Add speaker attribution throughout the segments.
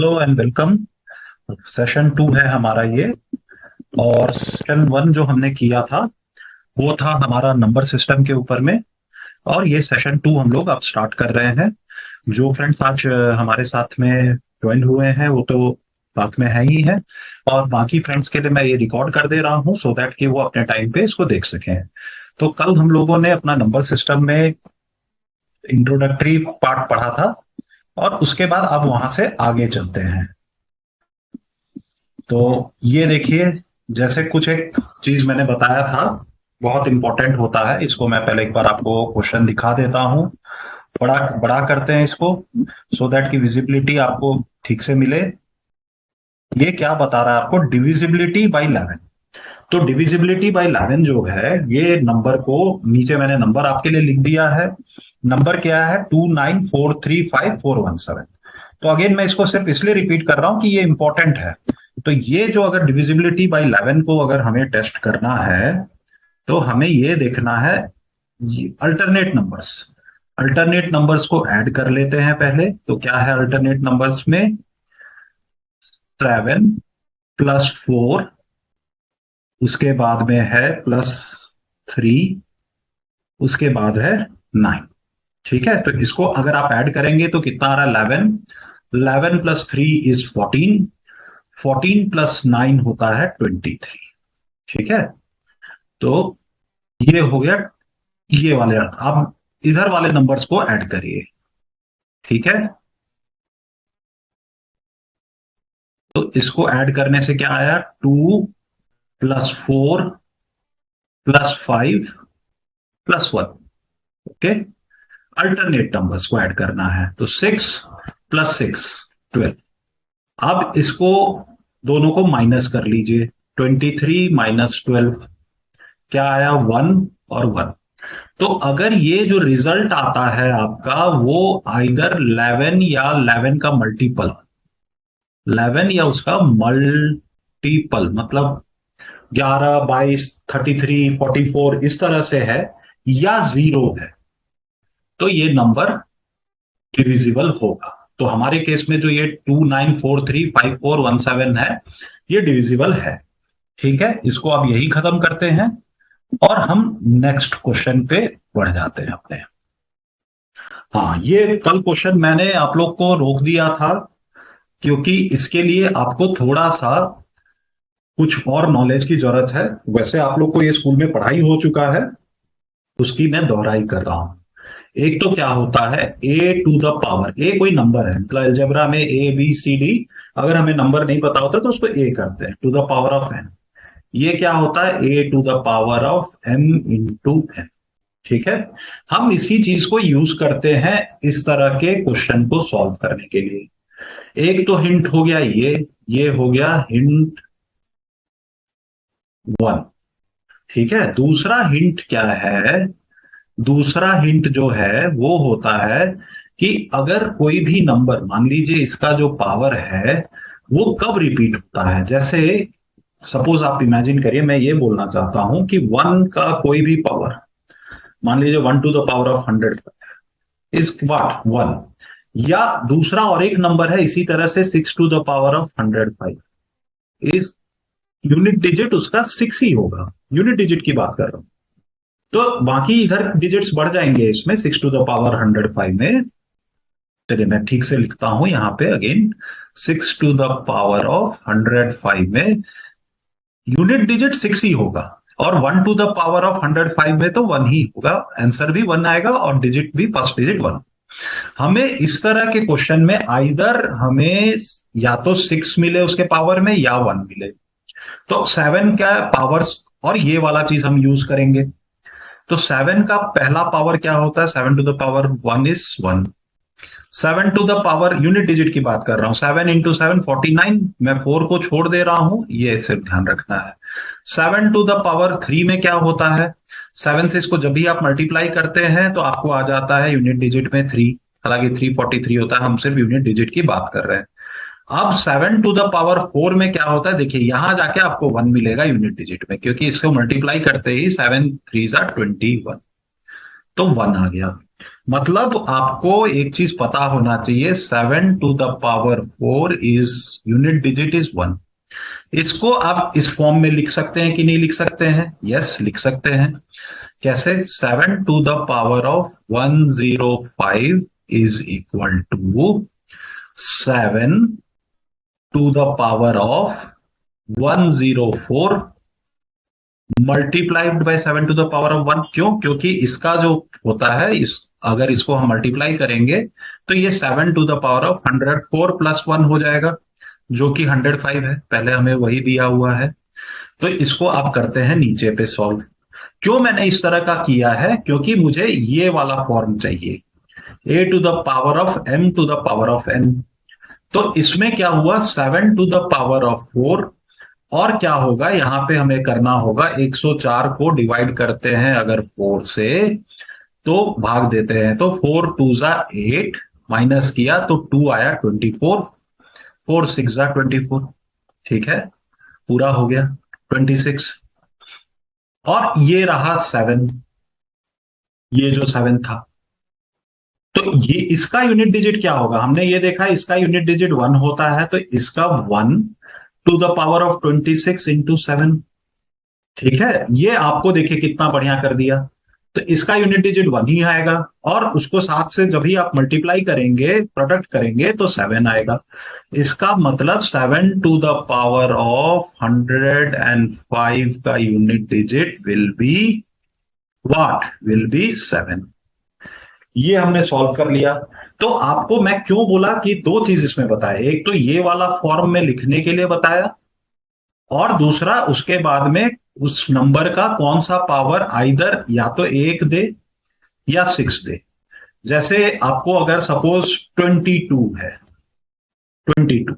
Speaker 1: Hello and welcome. Session 2 है हमारा ये। और सेशन 1 जो हमने किया था वो था हमारा नंबर सिस्टम के ऊपर में। और ये सेशन 2 हम लोग अब स्टार्ट कर रहे हैं। जो फ्रेंड्स आज हमारे साथ में ज्वाइन हुए हैं वो तो साथ में है ही है। और बाकी फ्रेंड्स के लिए मैं ये रिकॉर्ड कर दे रहा हूँ सो दैट कि वो अपने टाइम पे इसको देख सकें। तो कल हम लोगों ने अपना नंबर सिस्टम में इंट्रोडक्टरी पार्ट पढ़ा था और उसके बाद अब वहां से आगे चलते हैं। तो ये देखिए, जैसे कुछ एक चीज मैंने बताया था, बहुत इंपॉर्टेंट होता है। इसको मैं पहले एक बार आपको क्वेश्चन दिखा देता हूँ। बड़ा बड़ा करते हैं इसको सो दैट की विजिबिलिटी आपको ठीक से मिले। ये क्या बता रहा है आपको? Divisibility by 11। तो डिविजिबिलिटी बाई 11 जो है, ये नंबर को नीचे मैंने नंबर आपके लिए लिख दिया है। नंबर क्या है? 29435 417। तो अगेन मैं इसको सिर्फ इसलिए रिपीट कर रहा हूं कि ये इंपॉर्टेंट है। तो ये जो अगर डिविजिबिलिटी बाई 11 को अगर हमें टेस्ट करना है तो हमें ये देखना है अल्टरनेट नंबर्स। अल्टरनेट नंबर्स को ऐड कर लेते हैं पहले। तो क्या है अल्टरनेट नंबर्स में? 7 + 4, उसके बाद में है +3, उसके बाद है 9। ठीक है, तो इसको अगर आप ऐड करेंगे तो कितना आ रहा है? 11। 11 + 3 = 14। 14 + 9 होता है 23। ठीक है, तो ये हो गया। ये वाले आप इधर वाले नंबर्स को ऐड करिए। ठीक है, तो इसको ऐड करने से क्या आया? 2 + 4 + 5 + 1। ओके, अल्टरनेट नंबर्स को ऐड करना है तो 6 + 6 12। अब इसको दोनों को माइनस कर लीजिए। 23 - 12 क्या आया? 1 और 1। तो अगर ये जो रिजल्ट आता है आपका वो आइदर 11 या 11 का मल्टीपल, 11 या उसका मल्टीपल मतलब 11, 22, 33, 44 इस तरह से है, या 0 है, तो ये नंबर डिविजिबल होगा। तो हमारे केस में जो ये 29435417 है, ये डिविजिबल है। ठीक है, इसको अब यही खत्म करते हैं और हम नेक्स्ट क्वेश्चन पे बढ़ जाते हैं अपने। हाँ, ये कल क्वेश्चन मैंने आप लोग को रोक दिया था क्योंकि इसके लिए आपको थोड़ा सा कुछ और नॉलेज की जरूरत है। वैसे आप लोग को ये स्कूल में पढ़ाई हो चुका है, उसकी मैं दोहराई कर रहा हूं। एक तो क्या होता है? a⁴, ए कोई नंबर है, मतलब अलजेब्रा में ABCD, अगर हमें नंबर नहीं पता होता तो उसको ए करते हैं, ⁴n। ये क्या होता है? a⁴m×n। ठीक है, हम इसी चीज को यूज करते हैं इस तरह के क्वेश्चन को सॉल्व करने के लिए। एक तो हिंट हो गया ये हो गया हिंट 1। ठीक है, दूसरा हिंट क्या है? दूसरा हिंट जो है वो होता है कि अगर कोई भी नंबर, मान लीजिए इसका जो पावर है वो कब रिपीट होता है। जैसे सपोज आप इमेजिन करिए, मैं ये बोलना चाहता हूं कि 1 का कोई भी पावर, मान लीजिए 1⁴ इज व्हाट? 1। या दूसरा और एक नंबर है इसी तरह से 6⁴ इज यूनिट डिजिट उसका 6 ही होगा। यूनिट डिजिट की बात कर रहा हूं। तो बाकी इधर डिजिट्स बढ़ जाएंगे इसमें 6⁴ में। चलिए मैं ठीक से लिखता हूं यहां पे अगेन। 6⁴ में यूनिट डिजिट 6 ही होगा और 1⁴ में तो 1 ही होगा। आंसर भी 1 आएगा और डिजिट भी फर्स्ट डिजिट 1। हमें इस तरह के क्वेश्चन में आइदर हमें या तो 6 मिले उसके पावर में या 1 मिले। तो 7 का पावर्स और ये वाला चीज हम यूज करेंगे। तो 7 का पहला पावर क्या होता है? 7⁴ इज 1। 7 यूनिट डिजिट की बात कर रहा हूं। 7 × 7 49। मैं 4 को छोड़ दे रहा हूं, ये सिर्फ ध्यान रखना है। 7⁻³ में क्या होता है? 7 से इसको जब भी आप मल्टीप्लाई करते हैं तो आपको आ जाता है यूनिट डिजिट में 3। हालांकि 343 होता है, हम सिर्फ यूनिट डिजिट की बात कर रहे हैं। अब 7⁴ में क्या होता है? देखिए यहां जाके आपको 1 मिलेगा यूनिट डिजिट में, क्योंकि इसको मल्टीप्लाई करते ही 7 × 3 = 21, तो 1 आ गया। मतलब आपको एक चीज पता होना चाहिए, 7 to the power 4 is unit digit is 1। इसको आप इस फॉर्म में लिख सकते हैं कि नहीं लिख सकते हैं? यस, लिख सकते हैं। कैसे? 7 to the power of 105 is equal to 7 to the power of 104 multiplied by 7 to the power of 1। क्यों? क्योंकि इसका जो होता है, इस अगर इसको हम मल्टीप्लाई करेंगे तो ये 7 to the power of 104 + 1 हो जाएगा, जो कि 105 है। पहले हमें वही दिया हुआ है। तो इसको आप करते हैं नीचे पे सॉल्व। क्यों मैंने इस तरह का किया है? क्योंकि मुझे ये वाला फॉर्म चाहिए, a to the power of m to the power of n। तो इसमें क्या हुआ, 7 to the power of 4। और क्या होगा, यहां पे हमें करना होगा 104 को डिवाइड करते हैं अगर 4 से, तो भाग देते हैं, तो 4 2 जा 8, माइनस किया तो 2 आया 24, 4 6 जा 24। ठीक है, पूरा हो गया 26। और ये रहा 7, ये जो 7 था, तो ये इसका यूनिट डिजिट क्या होगा? हमने ये देखा इसका यूनिट डिजिट 1 होता है, तो इसका 1 to the power of 26 into 7। ठीक है, ये आपको देखिए कितना बढ़िया कर दिया। तो इसका यूनिट डिजिट 1 ही आएगा, और उसको 7 से जब भी आप मल्टीप्लाई करेंगे, प्रोडक्ट करेंगे, तो 7 आएगा। इसका मतलब 7 to the power of 105 का unit digit will be what? Will B 7। ये हमने सॉल्व कर लिया। तो आपको मैं क्यों बोला कि दो चीज इसमें बताया, एक तो ये वाला फॉर्म में लिखने के लिए बताया, और दूसरा उसके बाद में उस नंबर का कौन सा पावर आइदर या तो 1 दे या 6 दे। जैसे आपको अगर सपोज 22 है, 22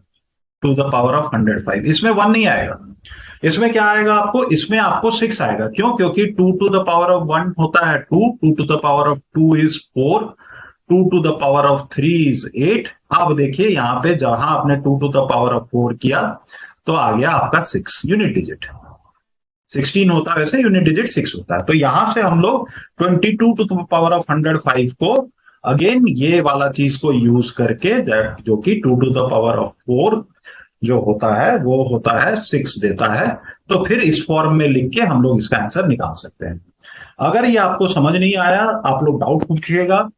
Speaker 1: to the power of 105, इसमें 1 नहीं आएगा। इसमें क्या आएगा आपको? इसमें आपको 6 आएगा। क्यों? क्योंकि 2 to the power of 1 होता है 2, 2 to the power of 2 is 4, 2 to the power of 3 is 8। अब देखिए यहां पे जहां आपने 2 to the power of 4 किया, तो आ गया आपका 6 यूनिट डिजिट। 16 होता है वैसे, यूनिट डिजिट 6 होता है। तो यहां से हम लोग 22 to the power of 105 को अगेन ये वाला चीज को यूज करके, जो कि 2 to the power of 4 जो होता है वो होता है 6 देता है, तो फिर इस फॉर्म में लिख के हम लोग इसका आंसर निकाल सकते हैं। अगर ये आपको समझ नहीं आया, आप लोग डाउट पूछिएगा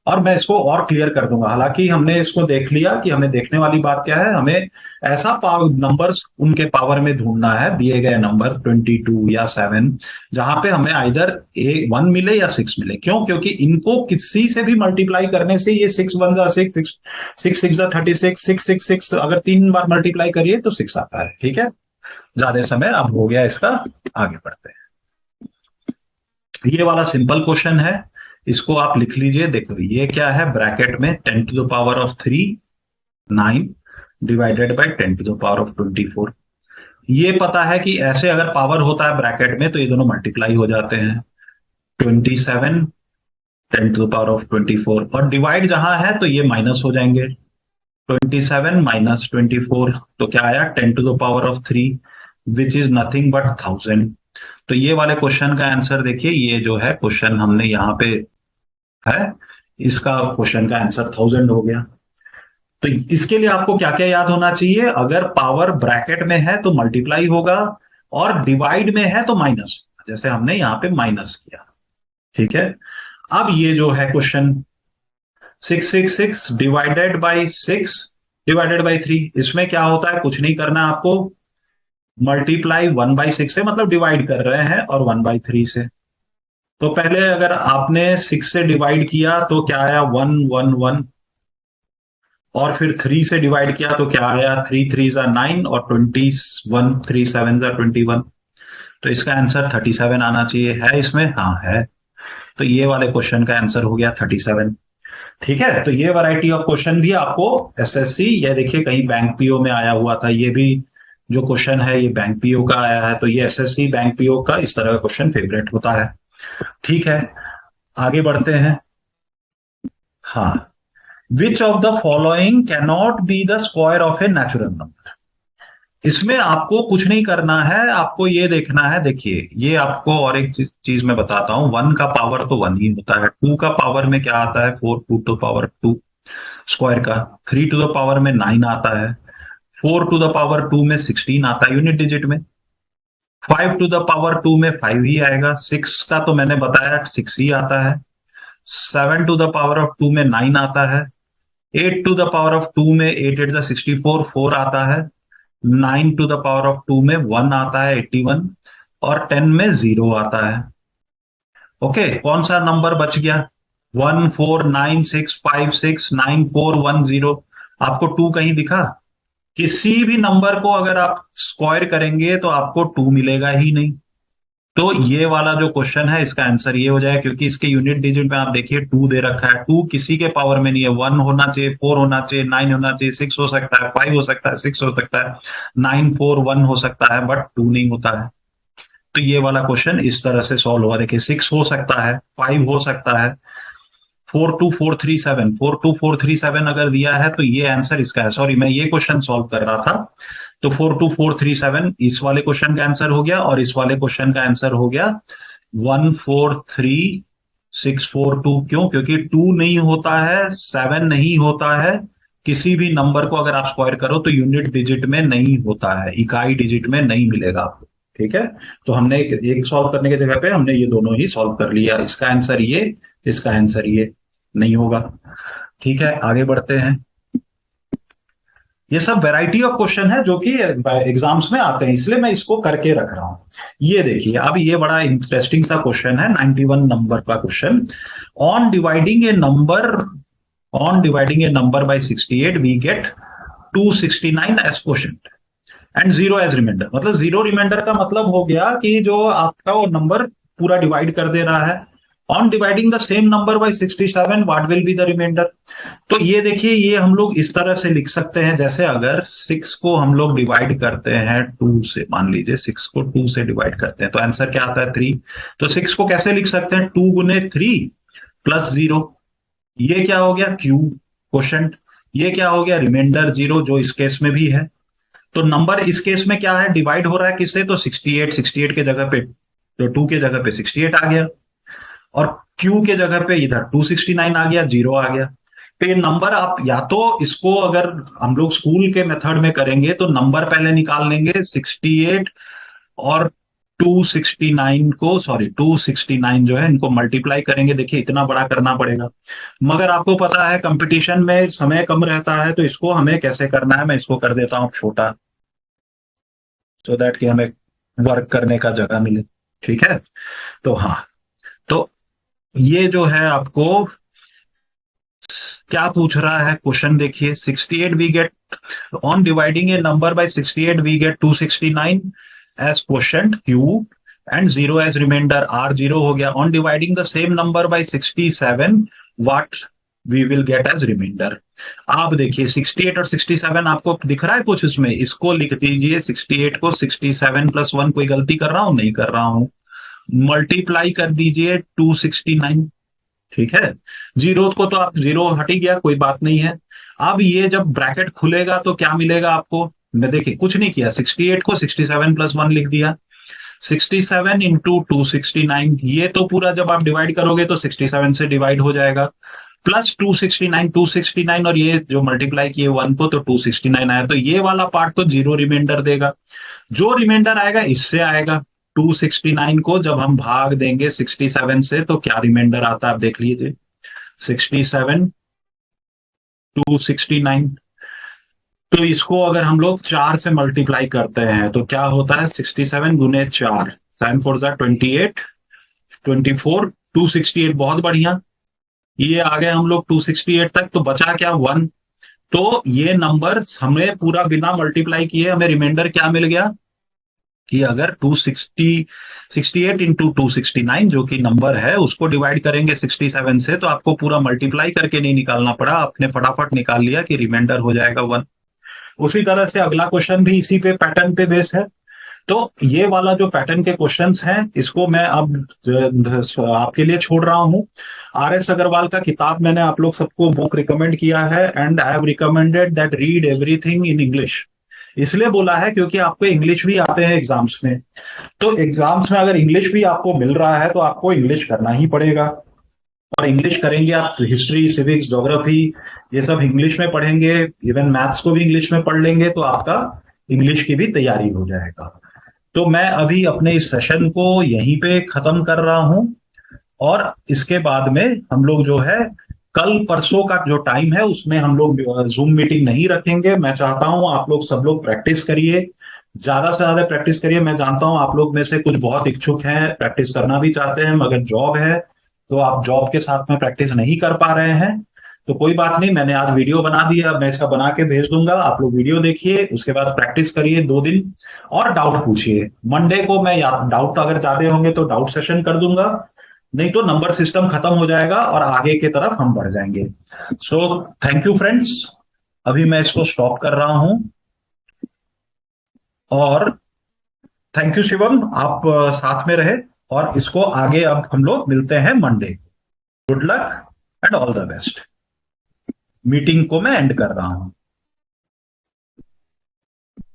Speaker 1: और मैं इसको और क्लियर कर दूंगा। हालांकि हमने इसको देख लिया कि हमें देखने वाली बात क्या है, हमें ऐसा नंबर्स उनके पावर में ढूंढना है, दिए गए नंबर 22 या 7, जहां पे हमें आइदर 1 मिले या 6 मिले। क्यों? क्योंकि इनको किसी से भी मल्टीप्लाई करने से ये 6 1 जा 6, 6 6 जा 36, 6 6 6 अगर 3 बार मल्टीप्लाई करिए तो 6 आता है। ठीक है, ज्यादा समय अब हो गया इसका, आगे बढ़ते हैं। ये वाला सिंपल क्वेश्चन है, इसको आप लिख लीजिए। देखो ये क्या है, ब्रैकेट में 10 to the power of 3 9 divided by 10 to the power of 24। ये पता है कि ऐसे अगर पावर होता है ब्रैकेट में तो ये दोनों मल्टीप्लाई हो जाते हैं। 27 10 to the power of 24, और डिवाइड जहां है तो ये माइनस हो जाएंगे। 27 माइनस 24, तो क्या आया? 10 to the power of 3 which is nothing but 1000। तो ये वाले क्वेश्चन का आंसर देखिए, ये जो है क्वेश्चन हमने यहाँ पे है, इसका क्वेश्चन का आंसर 1000 हो गया। तो इसके लिए आपको क्या क्या याद होना चाहिए? अगर पावर ब्रैकेट में है तो मल्टीप्लाई होगा, और डिवाइड में है तो माइनस, जैसे हमने यहां पे माइनस किया। ठीक है, अब ये जो है question 666 divided by 6 divided by 3, इसमें क्या होता है? कुछ नहीं करना आपको, मल्टीप्लाई 1/6 से, मतलब डिवाइड कर रहे हैं, और 1/3 से। तो पहले अगर आपने 6 से डिवाइड किया तो क्या आया? 1 1 1, और फिर 3 से डिवाइड किया तो क्या आया? 3 3 जा 9, और 21 3 7 जा 21। तो इसका आंसर 37 आना चाहिए। है इसमें? हाँ है। तो ये वाले क्वेश्चन का आंसर हो गया 37। ठीक है, तो ये वैरायटी ऑफ क्वेश्चन भी आपको एसएससी, ये देखिए कहीं बैंक पीओ में आया हुआ था, ये भी जो क्वेश्चन है ये बैंक पीओ का आया है। तो ये एसएससी बैंक पीओ का इस तरह का क्वेश्चन फेवरेट होता है। ठीक है, आगे बढ़ते हैं। हाँ, which of the following cannot be the square of a natural number? इसमें आपको कुछ नहीं करना है, आपको ये देखना है, देखिए ये आपको और एक चीज मैं बताता हूँ, 1 का पावर तो 1 ही होता है, 2 का पावर में क्या आता है, 4 टू टू पावर 2 स्क्वायर का, 3 टू द पावर में 9 आता है, 4 टू द पावर 2 में 16 आता है यूनिट डिजिट में, 5 टू द पावर 2 में 5 ही आएगा, 6 का तो मैंने बताया 6 ही आता है, 7 टू द पावर ऑफ 2 में 9 आता है, 8 टू द पावर ऑफ 2 में 8 8 64 4 आता है, 9 टू द पावर ऑफ 2 में 1 आता है 81, और 10 में 0 आता है। ओके, कौन सा नंबर बच गया, 14965694110। आपको 2 कहीं दिखा, किसी भी नंबर को अगर आप स्क्वायर करेंगे तो आपको 2 मिलेगा ही नहीं। तो ये वाला जो क्वेश्चन है इसका आंसर ये हो जाएगा, क्योंकि इसके यूनिट डिजिट में आप देखिए 2 दे रखा है, 2 किसी के पावर में नहीं है, 1 होना चाहिए, 4 होना चाहिए, 9 होना चाहिए, 6 हो सकता है, 5 हो सकता है, 6 हो सकता है, 9 4 1 हो सकता है, बट 2 नहीं होता है। तो ये वाला क्वेश्चन इस तरह से सॉल्व हुआ, देखिए 6 हो सकता है, 5 हो सकता है, 42437 अगर दिया है तो ये आंसर इसका है। सॉरी, मैं ये क्वेश्चन सॉल्व कर रहा था, तो 42437 इस वाले क्वेश्चन का आंसर हो गया, और इस वाले क्वेश्चन का आंसर हो गया 143,642। क्यों? क्योंकि 2 नहीं होता है, 7 नहीं होता है, किसी भी नंबर को अगर आप स्क्वायर करो तो यूनिट डिजिट में नहीं होता है, इकाई डिजिट में नहीं मिलेगा आपको। ठीक है, तो हमने एक सॉल्व करने की जगह पे हमने ये दोनों ही सॉल्व कर लिया, इसका आंसर ये, इसका आंसर ये नहीं होगा। ठीक है, आगे बढ़ते हैं। ये सब वैरायटी ऑफ क्वेश्चन है जो कि एग्जाम्स में आते हैं, इसलिए मैं इसको करके रख रहा हूं। ये देखिए, अब ये बड़ा इंटरेस्टिंग सा क्वेश्चन है, 91 नंबर का question. On dividing a number on dividing a number by 68 we get 269 as quotient and 0 as remainder. मतलब 0 रिमाइंडर का मतलब हो गया कि जो आपका वो नंबर पूरा डिवाइड कर दे रहा है। On dividing the same number by 67 what will be the remainder. तो ये देखिए, ये हम लोग इस तरह से लिख सकते हैं, जैसे अगर 6 को हम लोग डिवाइड करते हैं 2 से, मान लीजिए 6 को 2 से डिवाइड करते हैं तो आंसर क्या आता है 3। तो 6 को कैसे लिख सकते हैं, 2 गुने 3 प्लस 0। ये क्या हो गया, क्यू क्वोशिएंट। ये क्या हो गया, रिमाइंडर 0, जो इस केस में भी है। तो नंबर इस केस में क्या है, डिवाइड हो रहा है किससे, तो 68 के जगह पे, तो 2 के जगह पे 68 आ गया, और क्यू के जगह पे इधर 269 आ गया, 0 आ गया। तो ये नंबर आप या तो इसको अगर हम लोग स्कूल के मेथड में करेंगे तो नंबर पहले निकाल लेंगे 68 और 269 जो है इनको मल्टीप्लाई करेंगे। देखिए इतना बड़ा करना पड़ेगा, मगर आपको पता है कंपटीशन में समय कम रहता है, तो इसको हमें कैसे करना है, मैं इसको कर देता हूं छोटा, सो दैट कि हमें वर्क करने का जगह मिले। ठीक है, तो हाँ, तो ये जो है आपको क्या पूछ रहा है क्वेश्चन, देखिए 68 we get, on dividing a number by 68 we get 269 as quotient Q and 0 as remainder, are 0 हो गया। On dividing the same number by 67 what we will get as remainder. आप देखिए 68 और 67 आपको दिख रहा है कुछ इसमें, इसको लिख दीजिए 68 को 67 प्लस 1, कोई गलती कर रहा हूं, नहीं कर रहा हूं, मल्टीप्लाई कर दीजिए 269। ठीक है, 0 को तो आप 0 हट ही गया, कोई बात नहीं है। अब ये जब ब्रैकेट खुलेगा तो क्या मिलेगा आपको, मैं देखिए कुछ नहीं किया, 68 को 67 प्लस 1 लिख दिया, 67 इंटू 269, ये तो पूरा जब आप डिवाइड करोगे तो 67 से डिवाइड हो जाएगा, प्लस 269 और ये जो मल्टीप्लाई किए 1 को, तो 269 आया। तो ये वाला पार्ट तो 0 रिमाइंडर देगा, जो रिमाइंडर आएगा इससे आएगा। 269 को जब हम भाग देंगे 67 से तो क्या रिमाइंडर आता है आप देख लीजिए, 67 269। तो इसको अगर हम लोग 4 से मल्टीप्लाई करते हैं तो क्या होता है, 67 गुने 4, 7 4 28, 24, 268, बहुत बढ़िया। ये आ गए हम लोग 268 तक, तो बचा क्या, 1। तो ये नंबर हमें पूरा बिना मल्टीप्लाई किए हमें रिमाइंडर क्या मिल गया, कि अगर 268 इंटू 269 जो कि नंबर है उसको डिवाइड करेंगे 67 से, तो आपको पूरा मल्टीप्लाई करके नहीं निकालना पड़ा, आपने फटाफट निकाल लिया कि रिमाइंडर हो जाएगा 1। उसी तरह से अगला क्वेश्चन भी इसी पे पैटर्न पे बेस है। तो ये वाला जो पैटर्न के क्वेश्चंस हैं इसको मैं अब आपके लिए छोड़ रहा हूं। RS अग्रवाल का किताब मैंने आप लोग सबको बुक रिकमेंड किया है, and I have recommended that read everything in English. इसलिए बोला है क्योंकि आपको इंग्लिश भी आते हैं एग्जाम्स में, तो एग्जाम्स में अगर इंग्लिश भी आपको मिल रहा है तो आपको इंग्लिश करना ही पड़ेगा। और इंग्लिश करेंगे आप, हिस्ट्री, सिविक्स, ज्योग्राफी, ये सब इंग्लिश में पढ़ेंगे, इवन मैथ्स को भी इंग्लिश में पढ़ लेंगे तो आपका इंग्लिश की भी तैयारी हो जाएगा। तो मैं अभी अपने इस सेशन को यहीं पे खत्म कर रहा हूं, और इसके बाद में हम लोग जो है कल परसों का जो टाइम है उसमें हम लोग जूम मीटिंग नहीं रखेंगे। मैं चाहता हूं आप लोग सब लोग प्रैक्टिस करिए, ज्यादा से ज्यादा प्रैक्टिस करिए। मैं जानता हूं आप लोग में से कुछ बहुत इच्छुक हैं, प्रैक्टिस करना भी चाहते हैं, मगर जॉब है तो आप जॉब के साथ में प्रैक्टिस नहीं कर पा रहे हैं। तो कोई बात नहीं, मैंने आज वीडियो बना दिया, मैं इसका बना के भेज दूंगा, आप लोग वीडियो देखिए, उसके बाद प्रैक्टिस करिए 2 दिन, और डाउट पूछिए। मंडे को मैं डाउट अगर ज्यादा होंगे तो डाउट सेशन कर दूंगा, नहीं तो नंबर सिस्टम खत्म हो जाएगा और आगे की तरफ हम बढ़ जाएंगे। सो थैंक यू फ्रेंड्स, अभी मैं इसको स्टॉप कर रहा हूं। और थैंक यू शिवम, आप साथ में रहे, और इसको आगे अब हम लोग मिलते हैं Monday. Good luck and all the best. Meeting को मैं एंड कर रहा हूं।